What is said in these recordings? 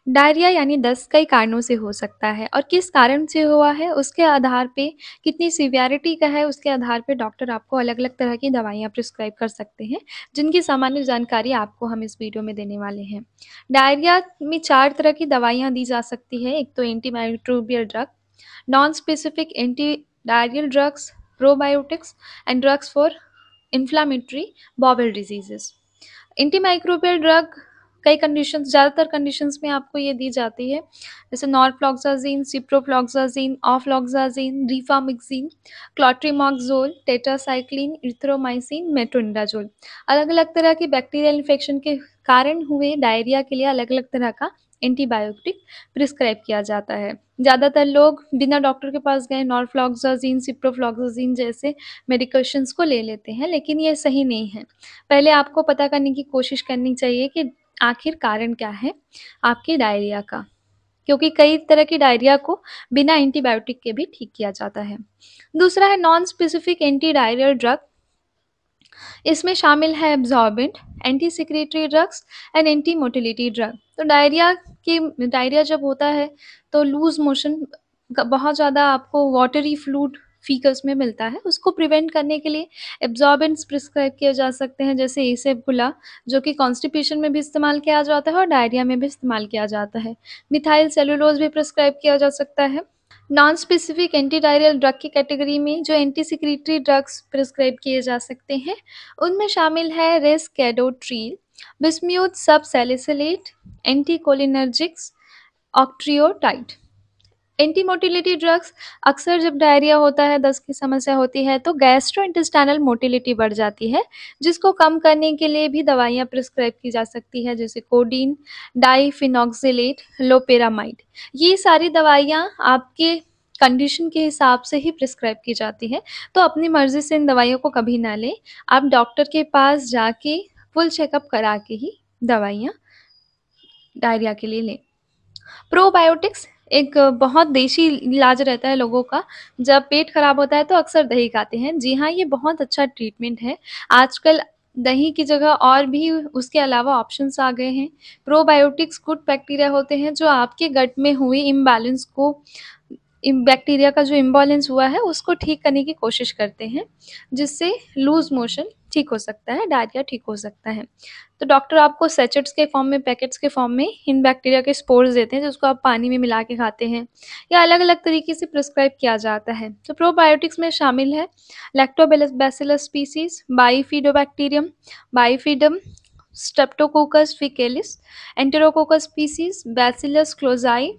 Diarrhoea यानी दस्त कई कारणों से हो सकता है और किस कारण से हुआ है उसके आधार पे, कितनी सीवियरिटी का है उसके आधार पे डॉक्टर आपको अलग-अलग तरह की दवाइयाँ प्रिस्क्राइब कर सकते हैं, जिनकी सामान्य जानकारी आपको हम इस वीडियो में देने वाले हैं। डायरिया में 4 तरह की दवाइयाँ दी जा सकती है, एक तो antimicrobial drug, non specific anti diarrheal drugs, probiotics and drugs for inflammatory bowel diseases. Antimicrobial drug कई कंडीशंस ज़्यादातर कंडीशंस में आपको ये दी जाती है, जैसे norfloxacin, ciprofloxacin, ofloxacin, rifaximin, cotrimoxazole, tetracycline, erythromycin, metronidazole. अलग-अलग तरह की बैक्टीरियल इन्फेक्शन के कारण हुए डायरिया के लिए अलग-अलग तरह का एंटीबायोटिक प्रिस्क्राइब किया जाता है। ज़्यादातर लोग बिना डॉक्टर के पास गए नॉरफ्लॉक्सासिन, सिप्रोफ्लॉक्सासिन जैसे मेडिकेशंस को ले लेते हैं, लेकिन ये सही नहीं है। पहले आपको पता करने की कोशिश करनी चाहिए कि आखिर कारण क्या है आपके डायरिया का, क्योंकि कई तरह की डायरिया को बिना एंटीबायोटिक के भी ठीक किया जाता है। दूसरा है non specific anti diarrhoeal drug. इसमें शामिल है absorbent, anti secretary drugs and anti motility drug. तो डायरिया जब होता है तो लूज मोशन बहुत ज़्यादा आपको वाटरी फ्लूइड फीकस में मिलता है, उसको प्रिवेंट करने के लिए एब्जॉर्बेंट्स प्रिस्क्राइब किए जा सकते हैं, जैसे एसेपुला जो कि कॉन्स्टिपेशन में भी इस्तेमाल किया जाता है और डायरिया में भी इस्तेमाल किया जाता है। मिथाइल सेलुलोज भी प्रिस्क्राइब किया जा सकता है। नॉन स्पेसिफिक एंटीडायरियल ड्रग की कैटेगरी में जो एंटी सेक्रेटरी ड्रग्स प्रिस्क्राइब किए जा सकते हैं, उनमें शामिल है रेस्केडोट्रिल, बिस्म्यूथ सब salicylate, anticholinergics, octreotide. Anti motility drugs अक्सर जब डायरिया होता है, दस्त की समस्या होती है, तो गैस्ट्रोइंटेस्टाइनल मोटिलिटी बढ़ जाती है, जिसको कम करने के लिए भी दवाइयाँ प्रिस्क्राइब की जा सकती है, जैसे कोडीन, डाइफिनॉक्सिलेट, लोपेरामाइड। ये सारी दवाइयाँ आपके कंडीशन के हिसाब से ही प्रिस्क्राइब की जाती है, तो अपनी मर्ज़ी से इन दवाइयों को कभी ना लें। आप डॉक्टर के पास जाके फुल चेकअप करा के ही दवाइयाँ डायरिया के लिए लें। प्रोबायोटिक्स एक बहुत देशी इलाज रहता है लोगों का, जब पेट खराब होता है तो अक्सर दही खाते हैं। जी हाँ, ये बहुत अच्छा ट्रीटमेंट है। आजकल दही की जगह और भी उसके अलावा ऑप्शंस आ गए हैं। प्रोबायोटिक्स गुड बैक्टीरिया होते हैं जो आपके गट में हुए इम्बैलेंस को बैक्टीरिया का जो इम्बैलेंस हुआ है उसको ठीक करने की कोशिश करते हैं, जिससे लूज मोशन ठीक हो सकता है, डायरिया ठीक हो सकता है। तो डॉक्टर आपको सैचेट्स के फॉर्म में, पैकेट्स के फॉर्म में इन बैक्टीरिया के स्पोर्स देते हैं, जिसको आप पानी में मिला के खाते हैं, या अलग-अलग तरीके से प्रिस्क्राइब किया जाता है। तो प्रोबायोटिक्स में शामिल है lactobacillus species, bifidobacterium, bifidum, streptococcus faecalis, enterococcus species, bacillus clausii,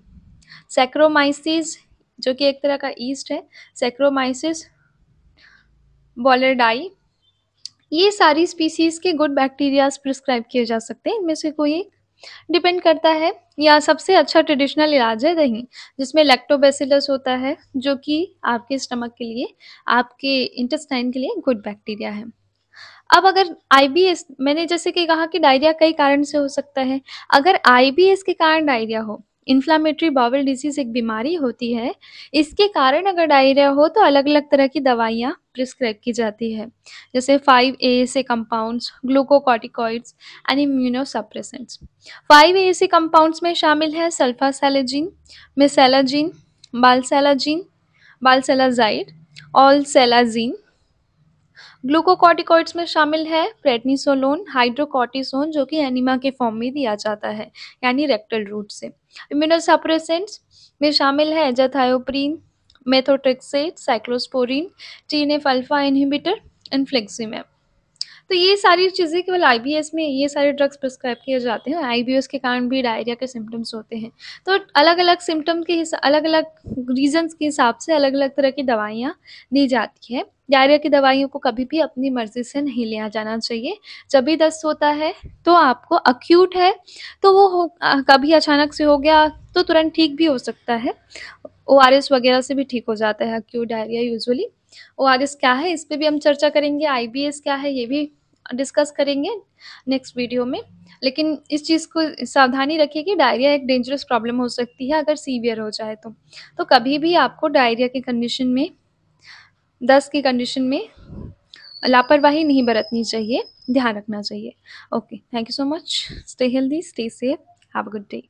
saccharomyces जो कि एक तरह का ईस्ट है, सैक्रोमाइसिस बॉलेडाई। ये सारी स्पीसीज़ के गुड बैक्टीरियाज़ प्रिस्क्राइब किए जा सकते हैं, इनमें से कोई एक डिपेंड करता है, या सबसे अच्छा ट्रेडिशनल इलाज है दही, जिसमें लैक्टोबैसिलस होता है, जो कि आपके स्टमक के लिए, आपके इंटेस्टाइन के लिए गुड बैक्टीरिया है। अब अगर आईबीएस, मैंने जैसे कि कहा कि डायरिया कई कारण से हो सकता है, अगर आईबीएस के कारण डायरिया हो, इन्फ्लेमेटरी बाउल डिजीज़ एक बीमारी होती है, इसके कारण अगर डायरिया हो तो अलग-अलग तरह की दवाइयाँ प्रिस्क्राइब की जाती है, जैसे 5-ASA compounds, glucocorticoids and immunosuppressants. 5-ASA compounds में शामिल है सल्फासैलाजिन, मेसैलाजिन, बालसैलाजिन, बालसैलाज़ाइड, ऑलसैलाज़िन। ग्लूकोकॉर्टिकॉइड्स में शामिल है प्रेडनिसोलोन, हाइड्रोकॉर्टिसोन जो कि एनिमा के फॉर्म में दिया जाता है, यानी रेक्टल रूट से। इम्यूनोसप्रेसेंट्स में शामिल है azathioprine, methotrexate, cyclosporine, TNF alpha inhibitor, infliximab. तो ये सारी चीज़ें केवल आईबीएस में ये सारे ड्रग्स प्रिस्क्राइब किए जाते हैं। आईबीएस के कारण भी डायरिया के सिम्पटम्स होते हैं। तो अलग-अलग सिम्पटम के अलग-अलग रीज़न्स के हिसाब से अलग-अलग तरह की दवाइयाँ दी जाती है। डायरिया की दवाइयों को कभी भी अपनी मर्ज़ी से नहीं लिया जाना चाहिए। जब भी दस्त होता है तो आपको एक्यूट है तो वो कभी अचानक से हो गया तो तुरंत ठीक भी हो सकता है। ओआरएस वगैरह से भी ठीक हो जाता है एक्यूट डायरिया यूजुअली। ओआरएस क्या है इस पे भी हम चर्चा करेंगे, आईबीएस क्या है ये भी डिस्कस करेंगे नेक्स्ट वीडियो में। लेकिन इस चीज़ को सावधानी रखिए कि डायरिया एक डेंजरस प्रॉब्लम हो सकती है अगर सीवियर हो जाए तो। तो कभी भी आपको डायरिया की कंडीशन में, दस्त की कंडीशन में लापरवाही नहीं बरतनी चाहिए, ध्यान रखना चाहिए। Okay, thank you so much. Stay healthy, stay safe, have a good day.